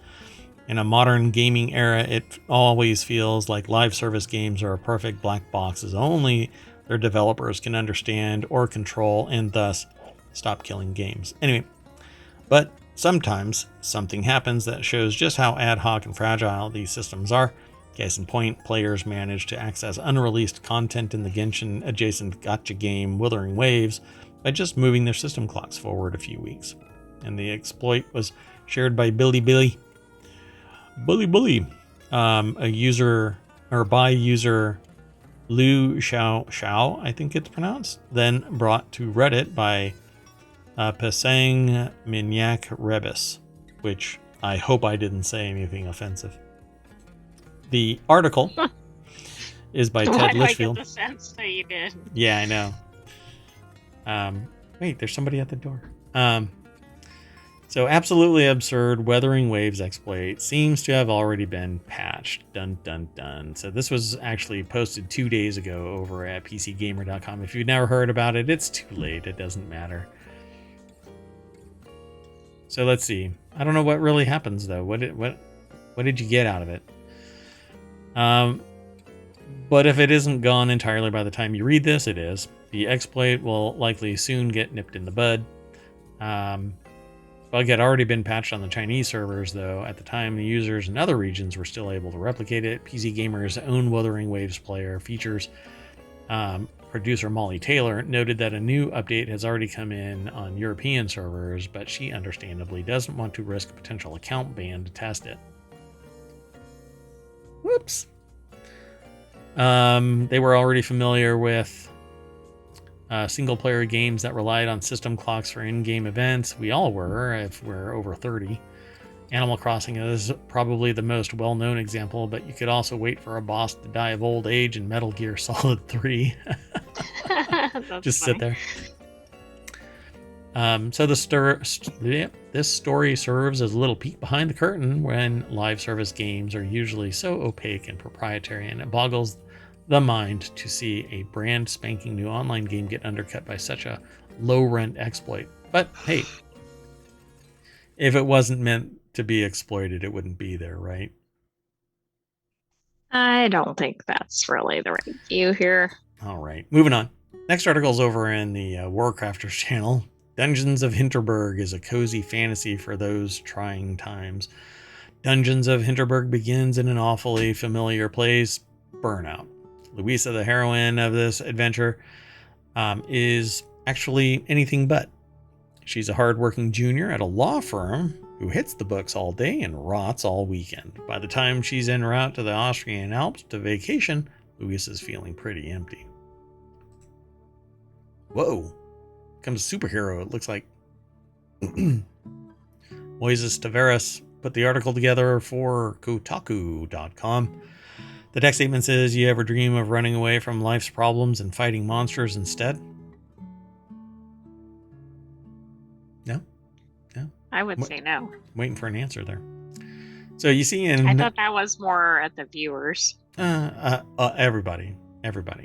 In a modern gaming era, it always feels like live service games are a perfect black boxes only their developers can understand or control and thus stop killing games. Anyway, but sometimes something happens that shows just how ad hoc and fragile these systems are. Case in point, players managed to access unreleased content in the Genshin adjacent gacha game Wuthering Waves by just moving their system clocks forward a few weeks. And the exploit was shared by Bully, a user, or by user Lu Xiao, I think it's pronounced, then brought to Reddit by Pesang Minyak Rebus, which I hope I didn't say anything offensive. The article is by Ted Litchfield.
I get the sense that you did.
Yeah, I know. Wait, there's somebody at the door. So absolutely absurd Wuthering Waves exploit seems to have already been patched. Dun dun dun. So this was actually posted 2 days ago over at PCGamer.com. If you've never heard about it, it's too late. It doesn't matter. So let's see. I don't know what really happens though. What did you get out of it? But if it isn't gone entirely by the time you read this, it is. The exploit will likely soon get nipped in the bud. Bug had already been patched on the Chinese servers, though. At the time, the users in other regions were still able to replicate it. PC Gamer's own Wuthering Waves player features producer Molly Taylor noted that a new update has already come in on European servers, but she understandably doesn't want to risk a potential account ban to test it. Whoops. They were already familiar with single-player games that relied on system clocks for in-game events. We all were, if we're over 30. Animal Crossing is probably the most well-known example, but you could also wait for a boss to die of old age in Metal Gear Solid 3. Just sit there. So this story serves as a little peek behind the curtain when live service games are usually so opaque and proprietary, and it boggles the mind to see a brand spanking new online game get undercut by such a low rent exploit. But hey, if it wasn't meant to be exploited, it wouldn't be there, right?
I don't think that's really the right view here.
All right, moving on. Next article's over in the WarCrafters channel. Dungeons of Hinterberg is a cozy fantasy for those trying times. Dungeons of Hinterberg begins in an awfully familiar place, Burnout. Louisa, the heroine of this adventure, is actually anything but. She's a hardworking junior at a law firm who hits the books all day and rots all weekend. By the time she's en route to the Austrian Alps to vacation, Louisa's feeling pretty empty. Whoa. Comes a superhero, it looks like. Moises Taveras put the article together for Kotaku.com. The text statement says, you ever dream of running away from life's problems and fighting monsters instead? No? No?
I would say no.
Waiting for an answer there. So you see in...
I thought that was more at the viewers.
Everybody,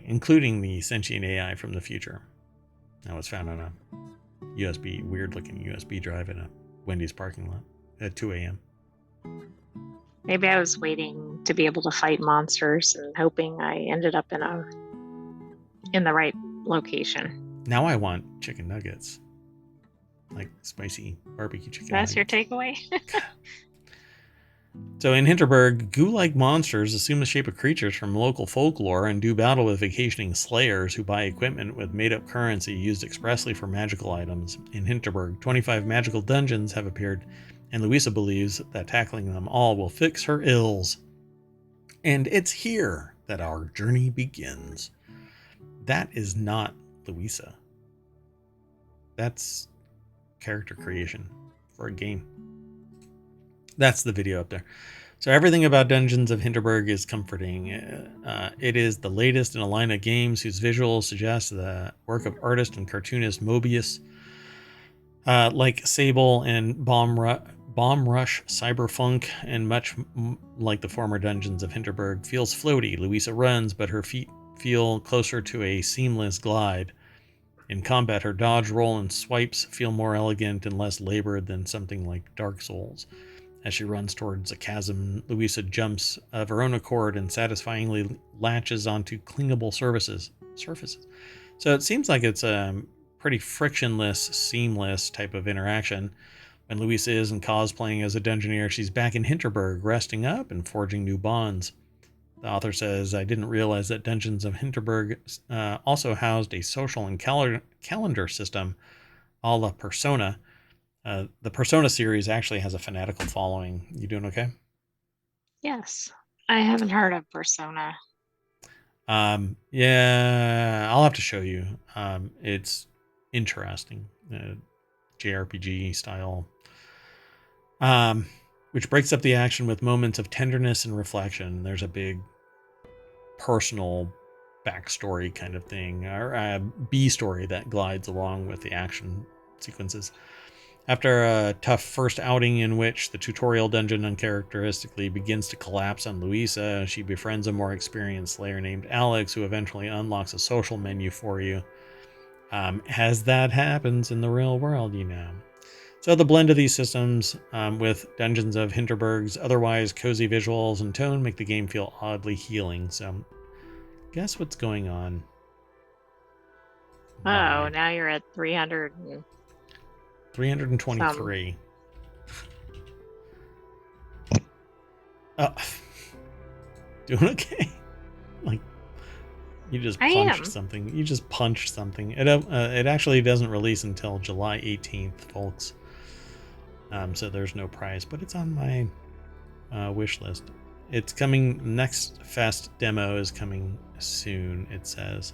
including the sentient AI from the future. That was found on a weird-looking USB drive in a Wendy's parking lot at 2 a.m.
Maybe I was waiting to be able to fight monsters and hoping I ended up in the right location.
Now I want chicken nuggets. like spicy barbecue chicken.
That's your takeaway?
So in Hinterberg, goo-like monsters assume the shape of creatures from local folklore and do battle with vacationing slayers who buy equipment with made-up currency used expressly for magical items. In Hinterberg, 25 magical dungeons have appeared, and Louisa believes that tackling them all will fix her ills. And it's here that our journey begins. That is not Louisa. That's character creation for a game. That's the video up there. So everything about Dungeons of Hinterberg is comforting. It is the latest in a line of games whose visuals suggest the work of artist and cartoonist Mobius. Like Sable and Bomb Rush Cyberfunk, and much like the former Dungeons of Hinterberg, feels floaty. Louisa runs, but her feet feel closer to a seamless glide. In combat, her dodge, roll, and swipes feel more elegant and less labored than something like Dark Souls. As she runs towards a chasm, Louisa jumps of her own accord and satisfyingly latches onto clingable surfaces. So it seems like it's a pretty frictionless, seamless type of interaction. When Louisa isn't cosplaying as a dungeoneer, she's back in Hinterberg, resting up and forging new bonds. The author says, I didn't realize that Dungeons of Hinterberg also housed a social and calendar system a la Persona. The Persona series actually has a fanatical following. You doing okay?
Yes. I haven't heard of Persona.
Yeah, I'll have to show you. It's interesting. JRPG style. Which breaks up the action with moments of tenderness and reflection. There's a big personal backstory kind of thing, or a B story that glides along with the action sequences. After a tough first outing in which the tutorial dungeon uncharacteristically begins to collapse on Louisa, she befriends a more experienced slayer named Alex, who eventually unlocks a social menu for you. As that happens in the real world, you know. So the blend of these systems with Dungeons of Hinterberg's otherwise cozy visuals and tone make the game feel oddly healing. So guess what's going on?
Oh, now you're at
323. Oh, doing okay? Like, you just punched something. You just punched something. It actually doesn't release until July 18th, folks. So there's no prize, but it's on my wish list. It's coming. Next Fest demo is coming soon, it says.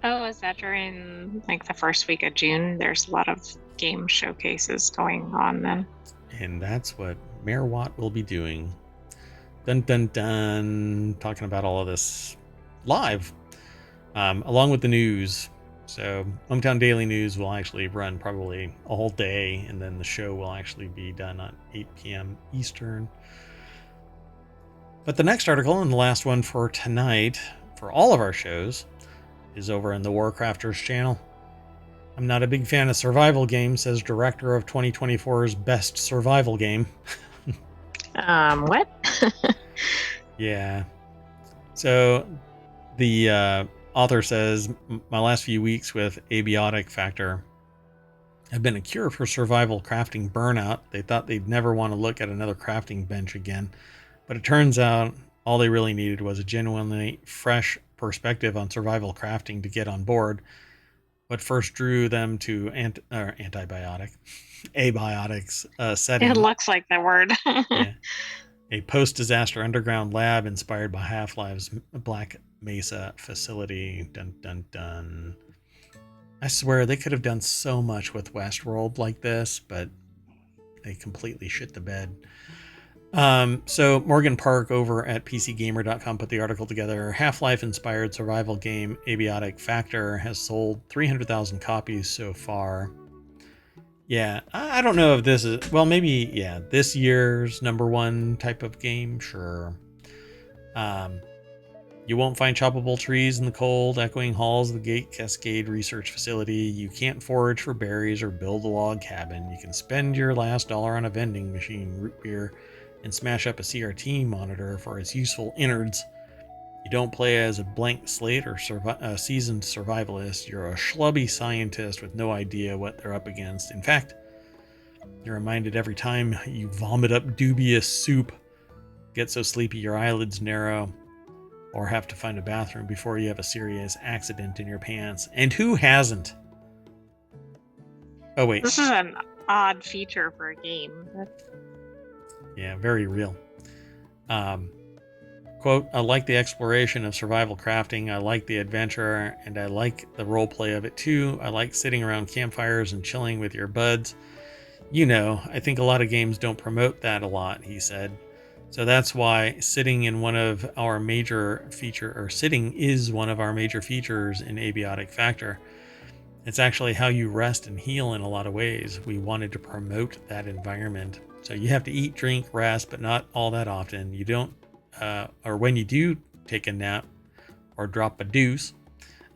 Oh, is that during like the first week of June? There's a lot of game showcases going on then.
And that's what Mayor Watt will be doing. Dun dun dun. Talking about all of this live, along with the news. So Hometown Daily News will actually run probably a whole day, and then the show will actually be done at 8 p.m. Eastern. But the next article, and the last one for tonight, for all of our shows, is over in the WarCrafters channel. I'm not a big fan of survival games, says director of 2024's best survival game.
What?
Yeah. So the author says, my last few weeks with Abiotic Factor have been a cure for survival crafting burnout. They thought they'd never want to look at another crafting bench again. But it turns out all they really needed was a genuinely fresh perspective on survival crafting to get on board. What first drew them to abiotics setting.
It looks like the word.
Yeah. A post-disaster underground lab inspired by Half-Life's Black Mesa facility. Dun dun dun. I swear they could have done so much with Westworld like this, but they completely shit the bed. So Morgan Park over at PCGamer.com put the article together. Half-Life inspired survival game Abiotic Factor has sold 300,000 copies so far. Yeah, I don't know if this is, well, maybe, yeah, this year's #1 type of game, sure. You won't find choppable trees in the cold, echoing halls of the Gate Cascade Research Facility. You can't forage for berries or build a log cabin. You can spend your last dollar on a vending machine, root beer, and smash up a CRT monitor for its useful innards. You don't play as a blank slate or a seasoned survivalist. You're a schlubby scientist with no idea what they're up against. In fact, you're reminded every time you vomit up dubious soup, get so sleepy your eyelids narrow, or have to find a bathroom before you have a serious accident in your pants. And who hasn't? Oh, wait.
This is an odd feature for a game.
Yeah, very real. Quote, I like the exploration of survival crafting. I like the adventure, and I like the role play of it too. I like sitting around campfires and chilling with your buds. You know, I think a lot of games don't promote that a lot, he said. So that's why sitting is one of our major features in Abiotic Factor. It's actually how you rest and heal in a lot of ways. We wanted to promote that environment. So you have to eat, drink, rest, but not all that often. You don't, or when you do take a nap or drop a deuce,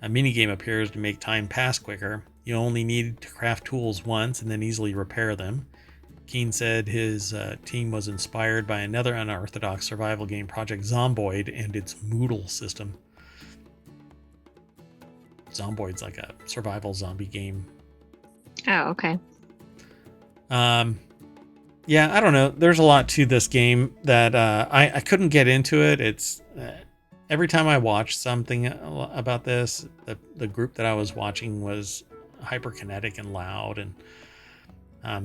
a minigame appears to make time pass quicker. You only need to craft tools once and then easily repair them. Keen said his team was inspired by another unorthodox survival game, Project Zomboid, and its Moodle system. Zomboid's like a survival zombie game.
Oh, okay.
Yeah, I don't know. There's a lot to this game that I couldn't get into it. It's every time I watch something about this, the group that I was watching was hyperkinetic and loud, and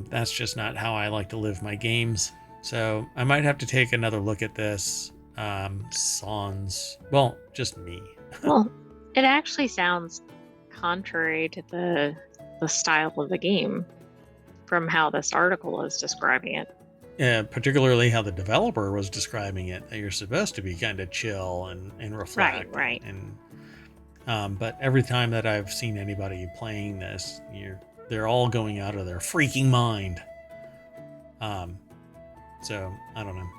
that's just not how I like to live my games. So I might have to take another look at this. Well, just me.
Well, it actually sounds contrary to the style of the game from how this article is describing it.
Yeah, particularly how the developer was describing it. That you're supposed to be kind of chill and reflect.
Right.
And but every time that I've seen anybody playing this, they're all going out of their freaking mind. So I don't know.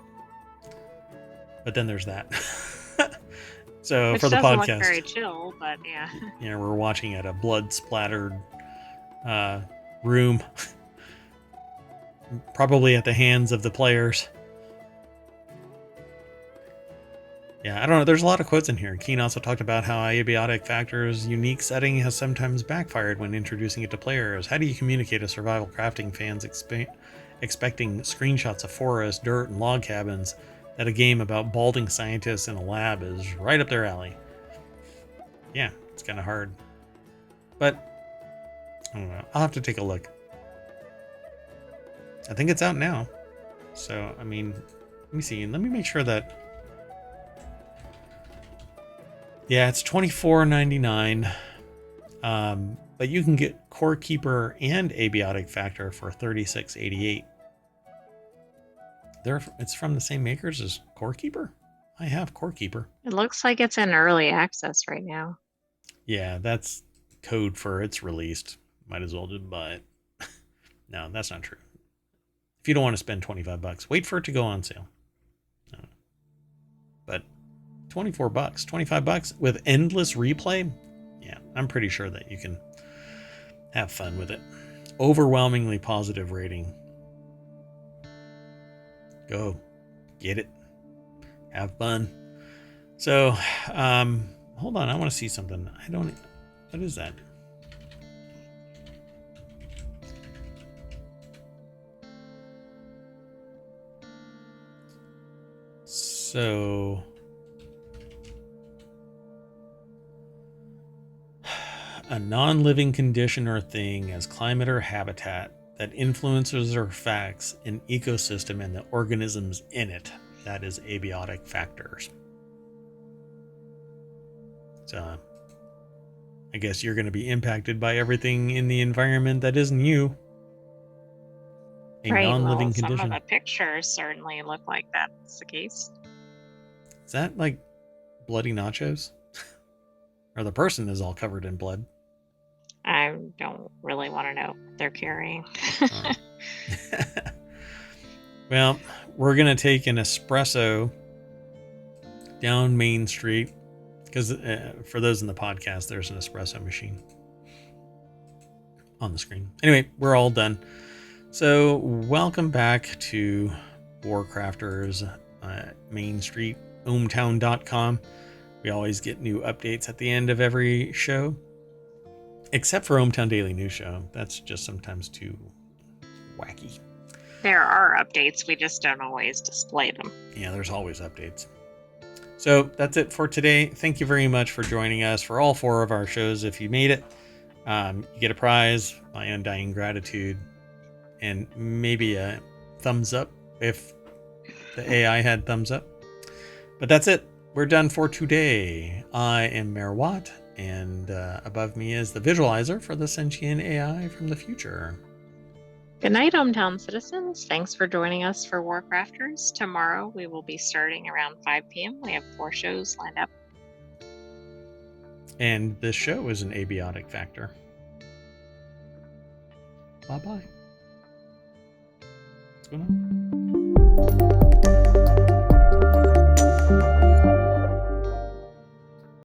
But then there's that. So
Which
for the
doesn't
podcast,
look very chill, but yeah.
Yeah, we're watching at a blood splattered room, probably at the hands of the players. Yeah, I don't know. There's a lot of quotes in here. Keen also talked about how Abiotic Factor's unique setting has sometimes backfired when introducing it to players. How do you communicate to survival crafting fans expecting screenshots of forests, dirt, and log cabins that a game about balding scientists in a lab is right up their alley? Yeah, it's kind of hard. But, I don't know. I'll have to take a look. I think it's out now. So, I mean, let me see. Let me make sure that... Yeah, it's $24.99. But you can get Core Keeper and Abiotic Factor for $36.88. It's from the same makers as Core Keeper? I have Core Keeper.
It looks like it's in early access right now.
Yeah, that's code for it's released. Might as well just buy it. No, that's not true. If you don't want to spend $25, wait for it to go on sale. But $24, $25 with endless replay? Yeah, I'm pretty sure that you can have fun with it. Overwhelmingly positive rating. Go. Get it. Have fun. So, hold on. I want to see something. What is that? So, a non-living condition or thing as climate or habitat that influences or affects an ecosystem and the organisms in it. That is Abiotic Factors. So, I guess you're going to be impacted by everything in the environment that isn't you. Non-living condition.
Some of the pictures certainly look like that's the case.
Is that like bloody nachos? Or the person is all covered in blood?
I don't really want to know what they're carrying.
Well, we're going to take an espresso down Main Street. Because for those in the podcast, there's an espresso machine on the screen. Anyway, we're all done. So, welcome back to WarCrafters, Main Street, ohmtown.com. We always get new updates at the end of every show. Except for Hometown Daily News Show. That's just sometimes too wacky.
There are updates, we just don't always display them.
Yeah, there's always updates. So that's it for today. Thank you very much for joining us for all 4 of our shows. If you made it, you get a prize, my undying gratitude, and maybe a thumbs up if the AI had thumbs up. But that's it. We're done for today. I am Mayor Watt, and above me is the visualizer for the sentient AI from the future.
Good night, hometown citizens. Thanks for joining us for WarCrafters. Tomorrow we will be starting around 5 p.m. We have 4 shows lined up.
And this show is an abiotic factor. Bye-bye. What's going on?